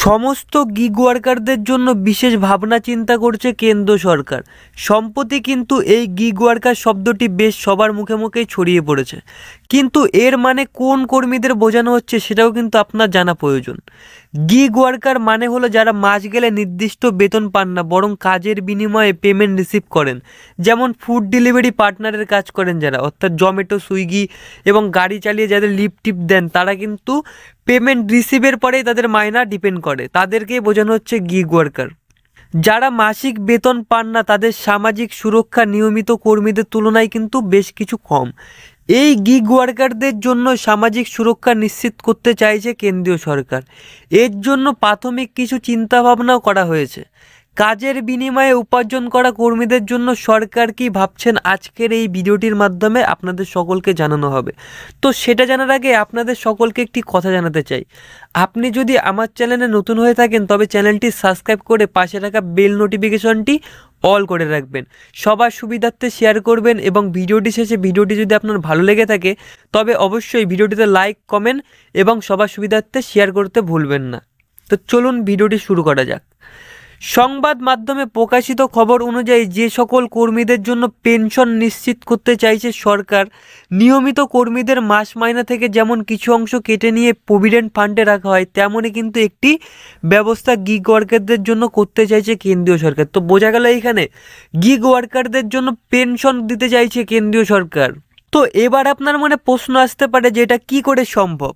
সমস্ত গিগ ওয়ার্কারদের জন্য বিশেষ ভাবনা চিন্তা করছে কেন্দ্র সরকার। সম্প্রতি কিন্তু এই গিগ ওয়ার্কার শব্দটি বেশ সবার মুখে মুখেই ছড়িয়ে পড়েছে, কিন্তু এর মানে কোন কর্মীদের বোঝানো হচ্ছে সেটাও কিন্তু আপনার জানা প্রয়োজন। গিগ ওয়ার্কার মানে হলো যারা মাস গেলে নির্দিষ্ট বেতন পান না, বরং কাজের বিনিময়ে পেমেন্ট রিসিভ করেন। যেমন ফুড ডেলিভারি পার্টনারের কাজ করেন যারা, অর্থাৎ জোম্যাটো, সুইগি এবং গাড়ি চালিয়ে যাদের লিফট টিপ দেন, তারা কিন্তু পেমেন্ট রিসিভের পরেই তাদের মাইনা ডিপেন্ড করে, তাদেরকেই বোঝানো হচ্ছে গিগ ওয়ার্কার। যারা মাসিক বেতন পান না তাদের সামাজিক সুরক্ষা নিয়মিত কর্মীদের তুলনায় কিন্তু বেশ কিছু কম। এই গিগ ওয়ার্কারদের জন্য সামাজিক সুরক্ষা নিশ্চিত করতে চাইছে কেন্দ্রীয় সরকার। এর জন্য প্রাথমিক কিছু চিন্তাভাবনাও করা হয়েছে। কাজের বিনিময়ে উপার্জন করা কর্মীদের জন্য সরকার কি ভাবছেন আজকের এই ভিডিওটির মাধ্যমে আপনাদের সকলকে জানানো হবে। তো সেটা জানার আগে আপনাদের সকলকে একটি কথা জানাতে চাই। আপনি যদি আমার চ্যানেলে নতুন হয়ে থাকেন তবে চ্যানেলটি সাবস্ক্রাইব করে পাশে রাখা বেল নোটিফিকেশনটি অল করে রাখবেন, সবার সুবিধার্থে শেয়ার করবেন এবং ভিডিওটি শেষে ভিডিওটি যদি আপনার ভালো লেগে থাকে তবে অবশ্যই ভিডিওটিতে লাইক, কমেন্ট এবং সবার সুবিধার্থে শেয়ার করতে ভুলবেন না। তো চলুন ভিডিওটি শুরু করা যাক। সংবাদ মাধ্যমে প্রকাশিত খবর অনুযায়ী যে সকল কর্মীদের জন্য পেনশন নিশ্চিত করতে চাইছে সরকার, নিয়মিত কর্মীদের মাস মাইনা থেকে যেমন কিছু অংশ কেটে নিয়ে প্রভিডেন্ট ফান্ডে রাখা হয়, তেমনই কিন্তু একটি ব্যবস্থা গিগ ওয়ার্কারদের জন্য করতে চাইছে কেন্দ্রীয় সরকার। তো বোঝা গেল এইখানে গিগ ওয়ার্কারদের জন্য পেনশন দিতে চাইছে কেন্দ্রীয় সরকার। তো এবার আপনার মনে প্রশ্ন আসতে পারে যে এটা কী করে সম্ভব।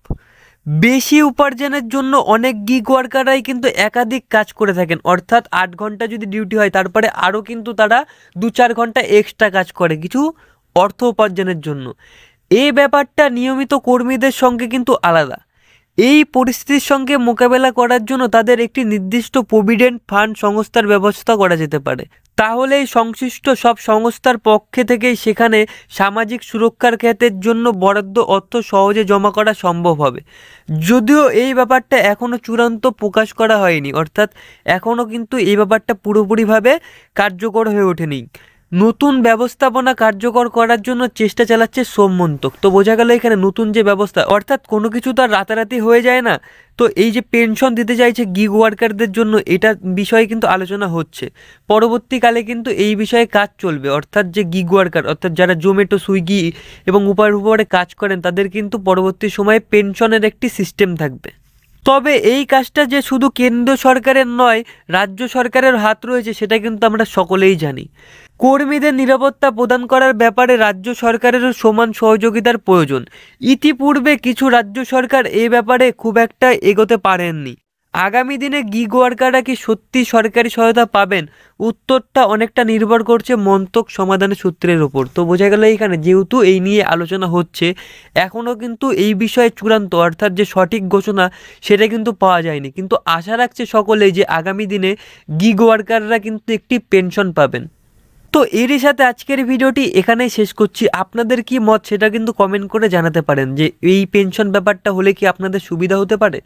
বেশি উপার্জনের জন্য অনেক গিগ ওয়ার্কাররাই কিন্তু একাধিক কাজ করে থাকেন, অর্থাৎ 8 ঘন্টা যদি ডিউটি হয় তারপরে আরও কিন্তু তারা 2-4 ঘন্টা এক্সট্রা কাজ করে কিছু অর্থ উপার্জনের জন্য। এই ব্যাপারটা নিয়মিত কর্মীদের সঙ্গে কিন্তু আলাদা। এই পরিস্থিতির সঙ্গে মোকাবেলা করার জন্য তাদের একটি নির্দিষ্ট প্রভিডেন্ট ফান্ড সংস্থার ব্যবস্থা করা যেতে পারে। তাহলে এই সংশ্লিষ্ট সব সংস্থার পক্ষে থেকেই সেখানে সামাজিক সুরক্ষার খাতের জন্য বরাদ্দ অর্থ সহজে জমা করা সম্ভব হবে। যদিও এই ব্যাপারটা এখনও চূড়ান্ত প্রকাশ করা হয়নি, অর্থাৎ এখনও কিন্তু এই ব্যাপারটা পুরোপুরিভাবে কার্যকর হয়ে ওঠেনি। নতুন ব্যবস্থাপনা কার্যকর করার জন্য চেষ্টা চালাচ্ছে শ্রম মন্ত্রক। তো বোঝা গেল এখানে নতুন যে ব্যবস্থা, অর্থাৎ কোনো কিছু তো আর রাতারাতি হয়ে যায় না। তো এই যে পেনশন দিতে চাইছে গিগ ওয়ার্কারদের জন্য, এটা বিষয়ে কিন্তু আলোচনা হচ্ছে। পরবর্তীকালে কিন্তু এই বিষয়ে কাজ চলবে, অর্থাৎ যে গিগ ওয়ার্কার, অর্থাৎ যারা জোম্যাটো, সুইগি এবং উপার উপরে কাজ করেন তাদের কিন্তু পরবর্তী সময়ে পেনশনের একটি সিস্টেম থাকবে। তবে এই কাজটা যে শুধু কেন্দ্র সরকারের নয়, রাজ্য সরকারের হাত রয়েছে সেটা কিন্তু আমরা সকলেই জানি। কর্মীদের নিরাপত্তা প্রদান করার ব্যাপারে রাজ্য সরকারেরও সমান সহযোগিতার প্রয়োজন। ইতিপূর্বে কিছু রাজ্য সরকার এই ব্যাপারে খুব একটা এগোতে পারেননি। আগামী দিনে গিগ ওয়ার্কাররা কি সত্যি সরকারি সহায়তা পাবেন? উত্তরটা অনেকটা নির্ভর করছে মন্ত্রক সমাধানের সূত্রের উপর। তো বোঝা গেল এইখানে যেহেতু এই নিয়ে আলোচনা হচ্ছে, এখনও কিন্তু এই বিষয়ে চূড়ান্ত অর্থাৎ যে সঠিক ঘোষণা সেটা কিন্তু পাওয়া যায়নি, কিন্তু আশা রাখছে সকলেই যে আগামী দিনে গিগ ওয়ার্কাররা কিন্তু একটি পেনশন পাবেন। তো এরই সাথে আজকের ভিডিওটি এখানেই শেষ করছি। আপনাদের কি মত সেটা কিন্তু কমেন্ট করে জানাতে পারেন যে এই পেনশন ব্যাপারটা হলে কি আপনাদের সুবিধা হতে পারে।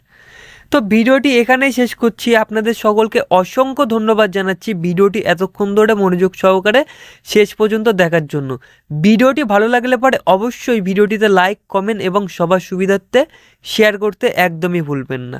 তো ভিডিওটি এখানেই শেষ করছি। আপনাদের সকলকে অসংখ্য ধন্যবাদ জানাচ্ছি ভিডিওটি এতক্ষণ ধরে মনোযোগ সহকারে শেষ পর্যন্ত দেখার জন্য। ভিডিওটি ভালো লাগলে পরে অবশ্যই ভিডিওটিতে লাইক, কমেন্ট এবং সবার সুবিধার্থে শেয়ার করতে একদমই ভুলবেন না।